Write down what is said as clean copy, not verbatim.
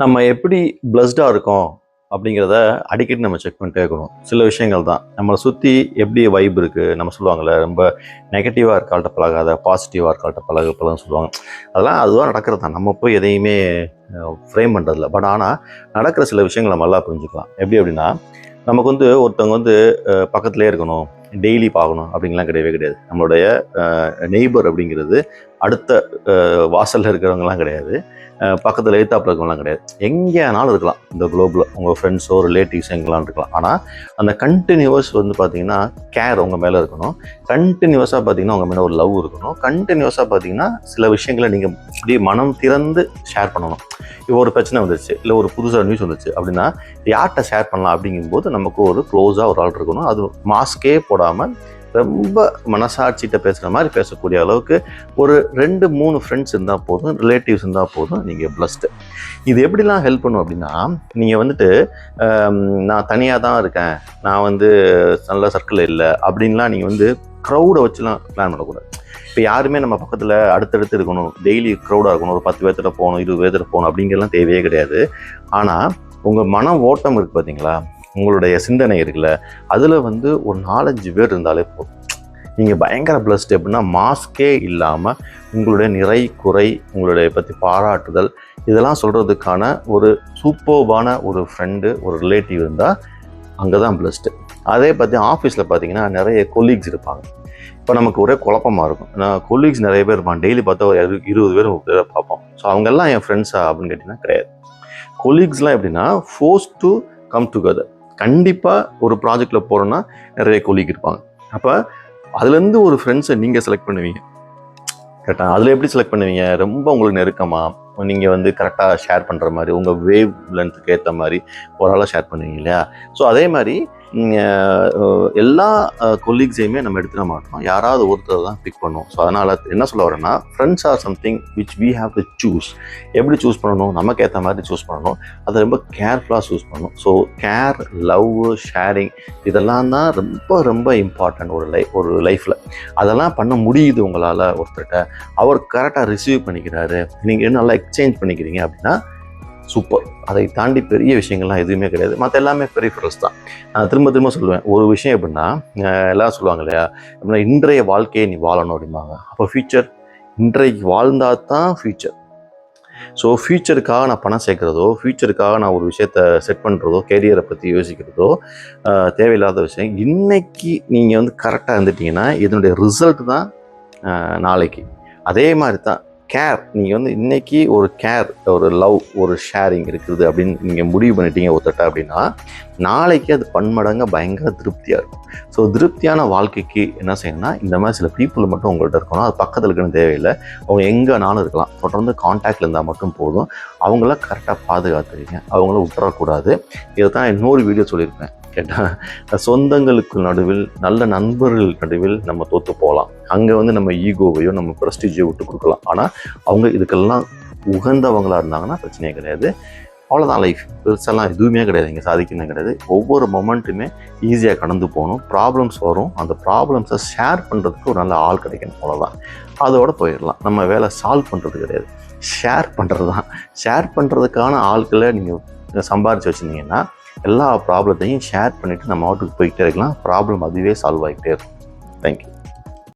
நம்ம எப்படி பிளஸ்டாக இருக்கோம் அப்படிங்கிறத அடிக்கடி நம்ம செக் பண்ணிட்டே இருக்கணும். சில விஷயங்கள் தான் நம்மளை சுற்றி எப்படி வைப் இருக்குது. நம்ம சொல்லுவாங்கள்ல, ரொம்ப நெகட்டிவாக இருக்காள்கிட்ட பழகாத, பாசிட்டிவாக இருக்காள்கிட்ட பழகன்னு சொல்லுவாங்க. அதெல்லாம் அதுவாக நடக்கிறது தான். நம்ம போய் எதையுமே ஃப்ரேம் பண்ணுறதில்ல. பட் ஆனால் நடக்கிற சில விஷயங்கள் நம்ம நல்லா புரிஞ்சுக்கலாம். எப்படி அப்படின்னா, நமக்கு ஒருத்தவங்க பக்கத்துலேயே இருக்கணும், டெய்லி பார்க்கணும் அப்படிங்கலாம் கிடையவே கிடையாது. நம்மளுடைய நெய்பர் அப்படிங்கிறது அடுத்த வாசலில் இருக்கிறவங்கலாம் கிடையாது, பக்கத்தில் எழுத்தாப்பில் இருக்கவங்களாம் கிடையாது. எங்கேனாலும் இருக்கலாம் இந்த குளோபில். உங்கள் ஃப்ரெண்ட்ஸோ ரிலேட்டிவ்ஸ் எங்கெல்லாம் இருக்கலாம். ஆனால் அந்த கண்டினியூவஸ் பார்த்தீங்கன்னா கேர் உங்கள் மேலே இருக்கணும். கண்டினியூவஸாக பார்த்தீங்கன்னா உங்கள் மேலே ஒரு லவ் இருக்கணும். கண்டினியூவஸாக பார்த்தீங்கன்னா சில விஷயங்களை நீங்கள் இப்படி மனம் திறந்து ஷேர் பண்ணணும். இப்போ ஒரு பிரச்சனை வந்துருச்சு, இல்லை ஒரு புதுசாக நியூஸ் வந்துச்சு அப்படின்னா யார்கிட்ட ஷேர் பண்ணலாம் அப்படிங்கும்போது நமக்கு ஒரு க்ளோஸாக ஒரு ஆள் இருக்கணும். அது மாஸ்கே போடாமல் ரொம்ப மனசாட்சிகிட்ட பேசுகிற மாதிரி பேசக்கூடிய அளவுக்கு ஒரு 2-3 ஃப்ரெண்ட்ஸ் இருந்தால் போதும், ரிலேட்டிவ்ஸ் இருந்தால் போதும், நீங்கள் பிளஸ்டு. இது எப்படிலாம் ஹெல்ப் பண்ணும் அப்படின்னா, நீங்கள் நான் தனியாக தான் இருக்கேன், நான் நல்ல சர்க்கிள் இல்லை அப்படின்லாம் நீங்கள் க்ரௌடை வச்சுலாம் பிளான் பண்ணக்கூடாது. இப்போ யாருமே நம்ம பக்கத்தில் அடுத்தடுத்து இருக்கணும், டெய்லி க்ரௌடாக இருக்கணும், ஒரு 10 பேர்த்திட்ட போகணும், 20 பேர்த்திட்ட போகணும் அப்படிங்கிறலாம் தேவையே கிடையாது. ஆனால் உங்கள் மன ஓட்டம் இருக்குது பார்த்தீங்களா, உங்களுடைய சிந்தனை இருக்குல்ல, அதில் ஒரு 4-5 பேர் இருந்தாலே போதும். நீங்கள் பயங்கர பிளஸ்டு. எப்படின்னா மாஸ்கே இல்லாமல் உங்களுடைய நிறை குறை, உங்களுடைய பற்றி பாராட்டுதல், இதெல்லாம் சொல்கிறதுக்கான ஒரு சூப்பர்பான ஒரு ஃப்ரெண்டு, ஒரு ரிலேட்டிவ் இருந்தால் அங்கே தான் பிளஸ்டு. அதே பற்றி ஆஃபீஸில் பார்த்தீங்கன்னா நிறைய கொலீக்ஸ் இருப்பாங்க. இப்போ நமக்கு ஒரே குழப்பமாக இருக்கும். நான் கொலீக்ஸ் நிறைய பேர் இருப்பாங்க, டெய்லி பார்த்தா ஒரு 20 பேர் 30 பேரை பார்ப்போம். ஸோ அவங்கெல்லாம் என் ஃப்ரெண்ட்ஸா அப்படின்னு கேட்டிங்கன்னா கிடையாது. கொலீக்ஸ்லாம் எப்படின்னா ஃபோர்ஸ் டு கம் டுகெதர். கண்டிப்பாக ஒரு ப்ராஜெக்டில் போகிறோன்னா நிறைய கொலீக் இருப்பாங்க. அப்போ அதுலேருந்து ஒரு ஃப்ரெண்ட்ஸை நீங்கள் செலக்ட் பண்ணுவீங்க. கரெக்டாக அதில் எப்படி செலக்ட் பண்ணுவீங்க? ரொம்ப உங்களுக்கு நெருக்கமாக நீங்கள் கரெக்டாக ஷேர் பண்ணுற மாதிரி, உங்கள் வேவ் லென்த்துக்கு ஏற்ற மாதிரி ஒரு ஆளாக ஷேர் பண்ணுவீங்க இல்லையா? ஸோ அதே மாதிரி எல்லா கொலீக்ஸையுமே நம்ம எடுத்துட மாட்டோம், யாராவது ஒருத்தர் தான் பிக் பண்ணுவோம். ஸோ அதனால் என்ன சொல்ல வரேன்னா, friends are something which we have to choose. எப்படி சூஸ் பண்ணணும்? நமக்கு ஏற்ற மாதிரி சூஸ் பண்ணணும். அதை ரொம்ப கேர்ஃபுல்லாக சூஸ் பண்ணணும். ஸோ கேர், லவ், ஷேரிங் இதெல்லாம் தான் ரொம்ப ரொம்ப இம்பார்ட்டன்ட் ஒரு லைஃப்பில். அதெல்லாம் பண்ண முடியுது உங்களால். ஒருத்தர்கிட்ட அவர் கரெக்டாக ரிசீவ் பண்ணிக்கிறாரு, நீங்கள் நல்லா எக்ஸ்சேஞ்ச் பண்ணிக்கிறீங்க அப்படின்னா சூப்பர். அதை தாண்டி பெரிய விஷயங்கள்லாம் எதுவுமே கிடையாது. மற்ற எல்லாமே பெரிஃபரல்ஸ் தான். நான் திரும்ப திரும்ப சொல்லுவேன், ஒரு விஷயம் எப்படின்னா, எல்லாம் சொல்லுவாங்க இல்லையா, அப்படின்னா இன்றைய வாழ்க்கையை நீ வாழணும் அப்படிம்பாங்க. அப்போ ஃபியூச்சர், இன்றைக்கு வாழ்ந்தால் தான் ஃபியூச்சர். ஸோ ஃபியூச்சருக்காக நான் பணம் சேர்க்குறதோ, ஃபியூச்சருக்காக நான் ஒரு விஷயத்தை செட் பண்ணுறதோ, கேரியரை பற்றி யோசிக்கிறதோ தேவையில்லாத விஷயம். இன்றைக்கி நீங்கள் கரெக்டாக இருந்துட்டிங்கன்னா இதனுடைய ரிசல்ட் தான் நாளைக்கு. அதே மாதிரி தான் கேர். நீங்கள் இன்றைக்கி ஒரு கேர், ஒரு லவ், ஒரு ஷேரிங் இருக்குது அப்படின்னு நீங்கள் முடிவு பண்ணிட்டீங்க ஒருத்தட்ட அப்படின்னா, நாளைக்கு அது பன்மடங்கு பயங்கர திருப்தியாக இருக்கும். ஸோ திருப்தியான வாழ்க்கைக்கு என்ன செய்யணும்னா, இந்த மாதிரி சில பீப்புள் மட்டும் உங்கள்கிட்ட இருக்கணும். அது பக்கத்தில் இருக்குன்னு தேவையில்லை, அவங்க எங்கேனாலும் இருக்கலாம். தொடர்ந்து கான்டாக்டில் இருந்தால் மட்டும் போதும். அவங்கள கரெக்டாக பாதுகாத்துறீங்க, அவங்கள விட்டுறக்கூடாது. இதை தான் இன்னொரு வீடியோ சொல்லியிருப்பேன். கேட்டால், சொந்தங்களுக்கு நடுவில், நல்ல நண்பர்கள் நடுவில் நம்ம தோற்று போகலாம். அங்கே நம்ம ஈகோவையோ நம்ம ப்ரெஸ்டீஜையோ விட்டு கொடுக்கலாம். ஆனால் அவங்க இதுக்கெல்லாம் உகந்தவங்களாக இருந்தாங்கன்னா பிரச்சனையே கிடையாது. அவ்வளோதான் லைஃப். பெருசெல்லாம் எதுவுமே கிடையாது, இங்கே சாதிக்கணும் கிடையாது. ஒவ்வொரு மொமெண்ட்டுமே ஈஸியாக கடந்து போகணும். ப்ராப்ளம்ஸ் வரும், அந்த ப்ராப்ளம்ஸை ஷேர் பண்ணுறதுக்கு ஒரு நல்ல ஆள் கிடைக்கணும். அவ்வளோதான், அதோடு போயிடலாம். நம்ம வேலை சால்வ் பண்ணுறது கிடையாது, ஷேர் பண்ணுறது தான். ஷேர் பண்ணுறதுக்கான ஆட்களை நீங்கள் சம்பாரித்து வச்சுருந்தீங்கன்னா எல்லா ப்ராப்ளத்தையும் ஷேர் பண்ணிவிட்டு நம்ம அவுட்டுக்கு போய்கிட்டே இருக்கலாம். ப்ராப்ளம் அதுவே சால்வ் ஆகிட்டே இருக்கும். தேங்க்யூ.